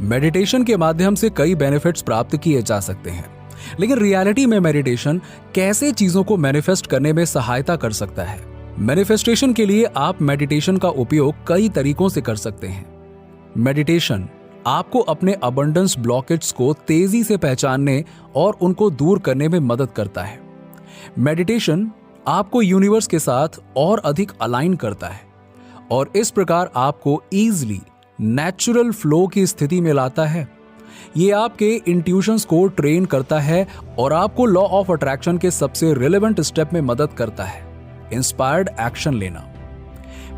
Meditation के माध्यम से कई बेनिफिट्स प्राप्त किए जा सकते हैं, लेकिन रियलिटी में मेडिटेशन कैसे चीजों को मैनिफेस्ट करने में सहायता कर सकता है। मैनिफेस्टेशन के लिए आप मेडिटेशन का उपयोग कई तरीकों से कर सकते हैं। मेडिटेशन आपको अपने अबंडेंस ब्लॉकेज को तेजी से पहचानने और उनको दूर करने में मदद करता है। मेडिटेशन आपको यूनिवर्स के साथ और अधिक अलाइन करता है और इस प्रकार आपको ईजिली नेचुरल फ्लो की स्थिति में लाता है। ये आपके इंट्यूशंस को ट्रेन करता है और आपको लॉ ऑफ अट्रैक्शन के सबसे रिलेवेंट स्टेप में मदद करता है, इंस्पायर्ड एक्शन लेना।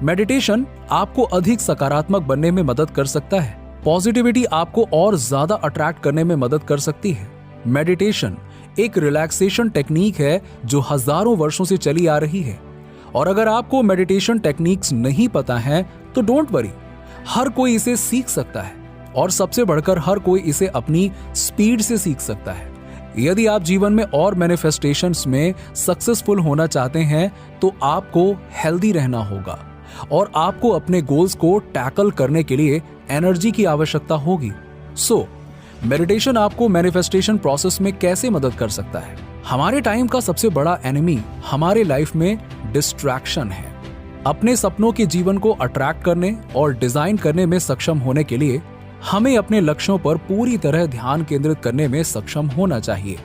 मेडिटेशन आपको अधिक सकारात्मक बनने में मदद कर सकता है। पॉजिटिविटी आपको और ज्यादा अट्रैक्ट करने में मदद कर सकती है। मेडिटेशन एक रिलैक्सेशन टेक्निक है जो हजारों वर्षों से चली आ रही है और अगर आपको मेडिटेशन टेक्निक्स नहीं पता है तो डोंट वरी, हर कोई इसे सीख सकता है और सबसे बढ़कर हर कोई इसे अपनी स्पीड से सीख सकता है। यदि आप जीवन में और मैनिफेस्टेशंस में सक्सेसफुल होना चाहते हैं तो आपको हेल्दी रहना होगा और आपको अपने गोल्स को टैकल करने के लिए एनर्जी की आवश्यकता होगी। सो मेडिटेशन आपको मैनिफेस्टेशन प्रोसेस में कैसे मदद कर सकता है? हमारे टाइम का सबसे बड़ा एनिमी हमारे लाइफ में डिस्ट्रैक्शन है। अपने सपनों के जीवन को अट्रैक्ट करने और डिजाइन करने में सक्षम होने के लिए हमें अपने लक्ष्यों पर पूरी तरह ध्यान केंद्रित करने में सक्षम होना चाहिए।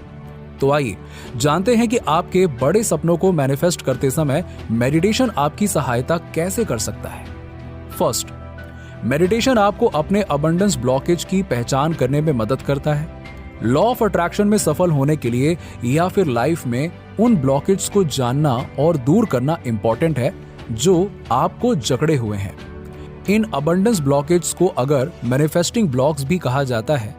तो आइए जानते हैं कि आपके बड़े सपनों को मैनिफेस्ट करते समय मेडिटेशन आपकी सहायता कैसे कर सकता है। फर्स्ट, मेडिटेशन आपको अपने अबंडेंस ब्लॉकेज की पहचान करने में मदद करता है। लॉ ऑफ अट्रैक्शन में सफल होने के लिए या फिर लाइफ में उन ब्लॉकेज को जानना और दूर करना इंपॉर्टेंट है जो आपको जकड़े हुए हैं। इन अबंडेंस ब्लॉकेज को अगर मैनिफेस्टिंग ब्लॉक्स भी कहा जाता है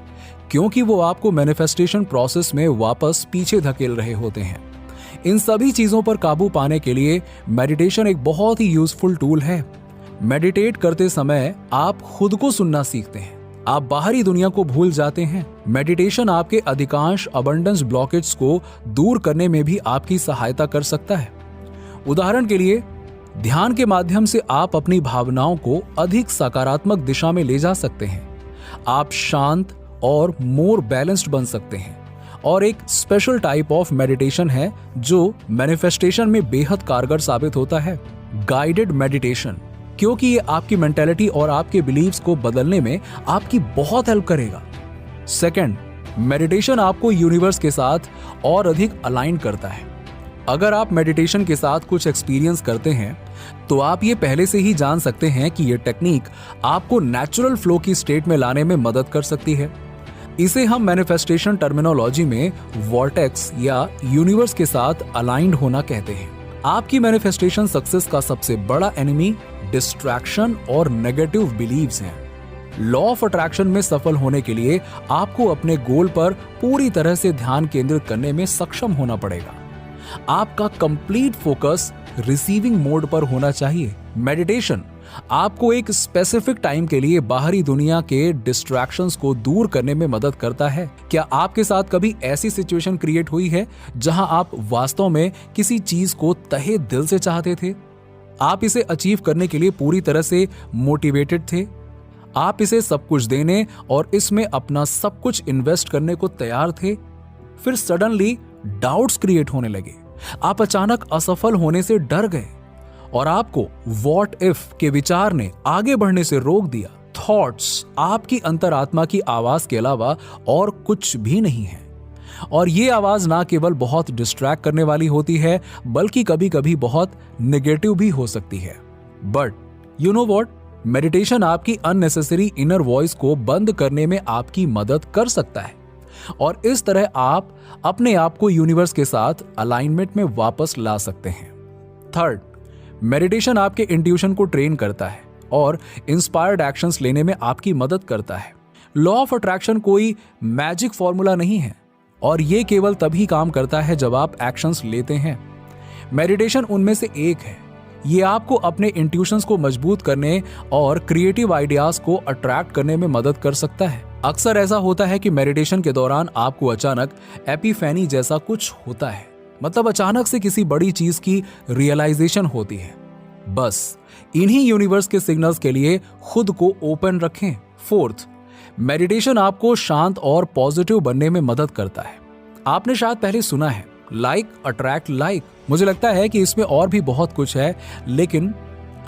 क्योंकि वो आपको मैनिफेस्टेशन प्रोसेस में वापस पीछे धकेल रहे होते हैं। इन सभी चीजों पर काबू पाने के लिए मेडिटेशन एक बहुत ही यूजफुल टूल है। मेडिटेट करते समय आप खुद को सुनना सीखते हैं, आप बाहरी दुनिया को भूल जाते हैं। मेडिटेशन आपके अधिकांश अबंडेंस ब्लॉकेज को दूर करने में भी आपकी सहायता कर सकता है। उदाहरण के लिए, ध्यान के माध्यम से आप अपनी भावनाओं को अधिक सकारात्मक दिशा में ले जा सकते हैं। आप शांत और मोर बैलेंस्ड बन सकते हैं और एक स्पेशल टाइप ऑफ मेडिटेशन है जो मैनिफेस्टेशन में बेहद कारगर साबित होता है, गाइडेड मेडिटेशन, क्योंकि ये आपकी मेंटालिटी और आपके बिलीव्स को बदलने में आपकी बहुत हेल्प करेगा। सेकंड, मेडिटेशन आपको यूनिवर्स के साथ और अधिक अलाइन करता है। अगर आप मेडिटेशन के साथ कुछ एक्सपीरियंस करते हैं तो आप ये पहले से ही जान सकते हैं कि ये टेक्निक आपको नेचुरल फ्लो की स्टेट में लाने में मदद कर सकती है। इसे हम मैनिफेस्टेशन टर्मिनोलॉजी में वॉर्टेक्स या यूनिवर्स के साथ अलाइंड होना कहते हैं। आपकी मैनिफेस्टेशन सक्सेस का सबसे बड़ा एनिमी डिस्ट्रैक्शन और नेगेटिव बिलीव्स हैं। लॉ ऑफ अट्रैक्शन में सफल होने के लिए आपको अपने गोल पर पूरी तरह से ध्यान केंद्रित करने में सक्षम होना पड़ेगा। आपका कंप्लीट फोकस रिसीविंग मोड पर होना चाहिए। मेडिटेशन आपको एक स्पेसिफिक टाइम के लिए बाहरी दुनिया के डिस्ट्रैक्शंस को दूर करने में मदद करता है। क्या आपके साथ कभी ऐसी सिचुएशन क्रिएट हुई है जहां आप वास्तव में किसी चीज को तहे दिल से चाहते थे? आप इसे अचीव करने के लिए पूरी तरह से मोटिवेटेड थे, आप इसे सब कुछ देने और इसमें अपना सब कुछ इन्वेस्ट करने को तैयार थे, फिर सडनली डाउट्स क्रिएट होने लगे, आप अचानक असफल होने से डर गए और आपको व्हाट इफ के विचार ने आगे बढ़ने से रोक दिया। थॉट्स आपकी अंतरात्मा की आवाज के अलावा और कुछ भी नहीं है और ये आवाज ना केवल बहुत डिस्ट्रैक्ट करने वाली होती है बल्कि कभी कभी बहुत नेगेटिव भी हो सकती है। But you know what, meditation आपकी अननेसेसरी इनर वॉइस को बंद करने में आपकी मदद कर सकता है और इस तरह आप अपने आप को यूनिवर्स के साथ अलाइनमेंट में वापस ला सकते हैं। थर्ड, मेडिटेशन आपके इंट्यूशन को ट्रेन करता है और इंस्पायर्ड एक्शंस लेने में आपकी मदद करता है। लॉ ऑफ अट्रैक्शन कोई मैजिक फॉर्मूला नहीं है और ये केवल तभी काम करता है जब आप एक्शंस लेते हैं। मेडिटेशन उनमें से एक है। ये आपको अपने इंट्यूशंस को मजबूत करने और क्रिएटिव आइडियाज को अट्रैक्ट करने में मदद कर सकता है। अक्सर ऐसा होता है कि मेडिटेशन के दौरान आपको अचानक एपिफैनी जैसा कुछ होता है, मतलब अचानक से किसी बड़ी चीज की रियलाइजेशन होती है। बस इन्हीं यूनिवर्स के सिग्नल्स के लिए खुद को ओपन रखें। फोर्थ, मेडिटेशन आपको शांत और पॉजिटिव बनने में मदद करता है। आपने शायद पहले सुना है लाइक अट्रैक्ट लाइक। मुझे लगता है कि इसमें और भी बहुत कुछ है, लेकिन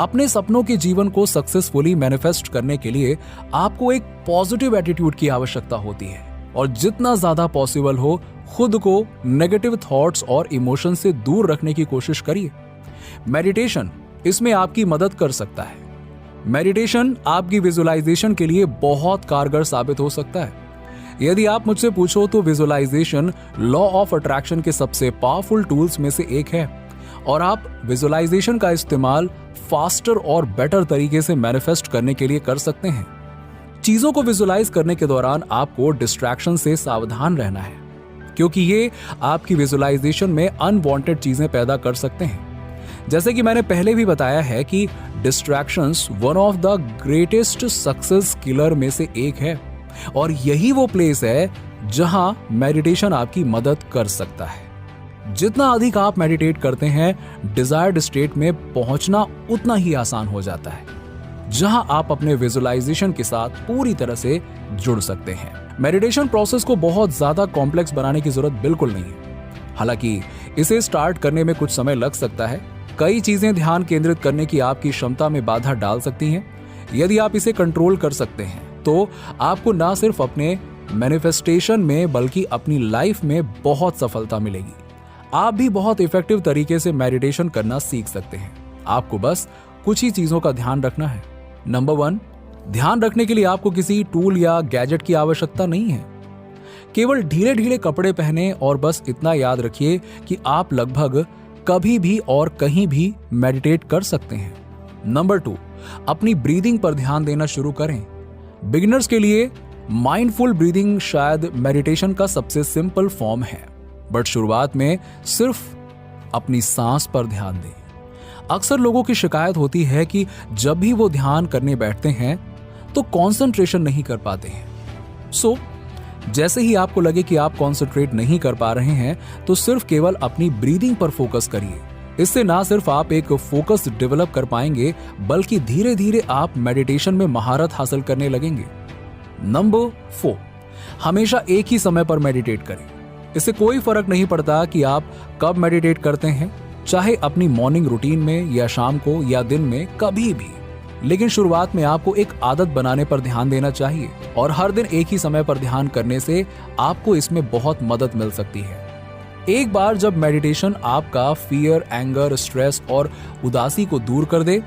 अपने सपनों के जीवन को सक्सेसफुली मैनिफेस्ट करने के लिए आपको एक पॉजिटिव एटीट्यूड की आवश्यकता होती है और जितना ज्यादा पॉसिबल हो खुद को नेगेटिव थॉट्स और इमोशन से दूर रखने की कोशिश करिए। मेडिटेशन इसमें आपकी मदद कर सकता है। मेडिटेशन आपकी विजुअलाइजेशन के लिए बहुत कारगर साबित हो सकता है। यदि आप मुझसे पूछो तो विजुअलाइजेशन लॉ ऑफ अट्रैक्शन के सबसे पावरफुल टूल्स में से एक है और आप विजुअलाइजेशन का इस्तेमाल फास्टर और बेटर तरीके से मैनिफेस्ट करने के लिए कर सकते हैं। चीजों को विजुअलाइज करने के दौरान आपको डिस्ट्रैक्शन से सावधान रहना है, क्योंकि ये आपकी विजुअलाइजेशन में अनवांटेड चीजें पैदा कर सकते हैं। जैसे कि मैंने पहले भी बताया है कि distractions one of the greatest success killer में से एक है और यही वो प्लेस है जहां मेडिटेशन आपकी मदद कर सकता है। जितना अधिक आप मेडिटेट करते हैं, डिजायर्ड स्टेट में पहुंचना उतना ही आसान हो जाता है, जहां आप अपने विजुअलाइजेशन के साथ पूरी तरह से जुड़ सकते हैं। मेडिटेशन प्रोसेस को बहुत ज्यादा कॉम्प्लेक्स बनाने की जरूरत बिल्कुल नहीं है। हालांकि इसे स्टार्ट करने में कुछ समय लग सकता है। कई चीजें ध्यान केंद्रित करने की आपकी क्षमता में बाधा डाल सकती हैं। यदि आप इसे कंट्रोल कर सकते हैं तो आपको ना सिर्फ अपने मैनिफेस्टेशन में बल्कि अपनी लाइफ में बहुत सफलता मिलेगी। आप भी बहुत इफेक्टिव तरीके से मेडिटेशन करना सीख सकते हैं। आपको बस कुछ ही चीजों का ध्यान रखना है। नंबर 1, ध्यान रखने के लिए आपको किसी टूल या गैजेट की आवश्यकता नहीं है। केवल ढीले ढीले कपड़े पहने और बस इतना याद रखिए कि आप लगभग कभी भी और कहीं भी मेडिटेट कर सकते हैं। नंबर 2, अपनी ब्रीदिंग पर ध्यान देना शुरू करें। बिगिनर्स के लिए माइंडफुल ब्रीदिंग शायद मेडिटेशन का सबसे सिंपल फॉर्म है, बट शुरुआत में सिर्फ अपनी सांस पर ध्यान दें। अक्सर लोगों की शिकायत होती है कि जब भी वो ध्यान करने बैठते हैं तो कंसंट्रेशन नहीं कर पाते हैं। सो जैसे ही आपको लगे कि आप कंसंट्रेट नहीं कर पा रहे हैं तो सिर्फ केवल अपनी ब्रीदिंग पर फोकस करिए। इससे ना सिर्फ आप एक फोकस डेवलप कर पाएंगे बल्कि धीरे धीरे आप मेडिटेशन में महारत हासिल करने लगेंगे। नंबर 4, हमेशा एक ही समय पर मेडिटेट करें। इससे कोई फर्क नहीं पड़ता कि आप कब मेडिटेट करते हैं, चाहे अपनी मॉर्निंग रूटीन में या शाम को या दिन में, कभी भी। लेकिन शुरुआत में आपको एक आदत बनाने पर ध्यान देना चाहिए और हर दिन एक ही समय पर ध्यान करने से आपको इसमें बहुत मदद मिल सकती है। एक बार जब मेडिटेशन आपका फियर, एंगर, स्ट्रेस और उदासी को दूर कर दे,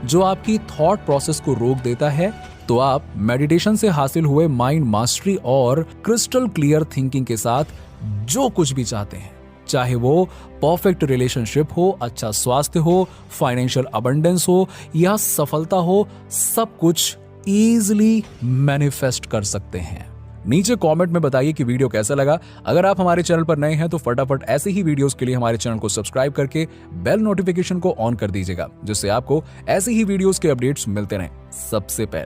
जो आपकी थॉट प्रोसेस को रोक देता है, तो आप मेडिटेशन से हासिल हुए माइंड मास्टरी और क्रिस्टल क्लियर थिंकिंग के साथ जो कुछ भी चाहते हैं, चाहे वो परफेक्ट रिलेशनशिप हो, अच्छा स्वास्थ्य हो, फाइनेंशियल अबंडेंस हो या सफलता हो, सब कुछ इजीली मैनिफेस्ट कर सकते हैं। नीचे कमेंट में बताइए कि वीडियो कैसा लगा। अगर आप हमारे चैनल पर नए हैं तो फटाफट ऐसे ही वीडियोस के लिए हमारे चैनल को सब्सक्राइब करके बेल नोटिफिकेशन को ऑन कर दीजिएगा, जिससे आपको ऐसे ही वीडियोस के अपडेट्स मिलते रहें सबसे पहले।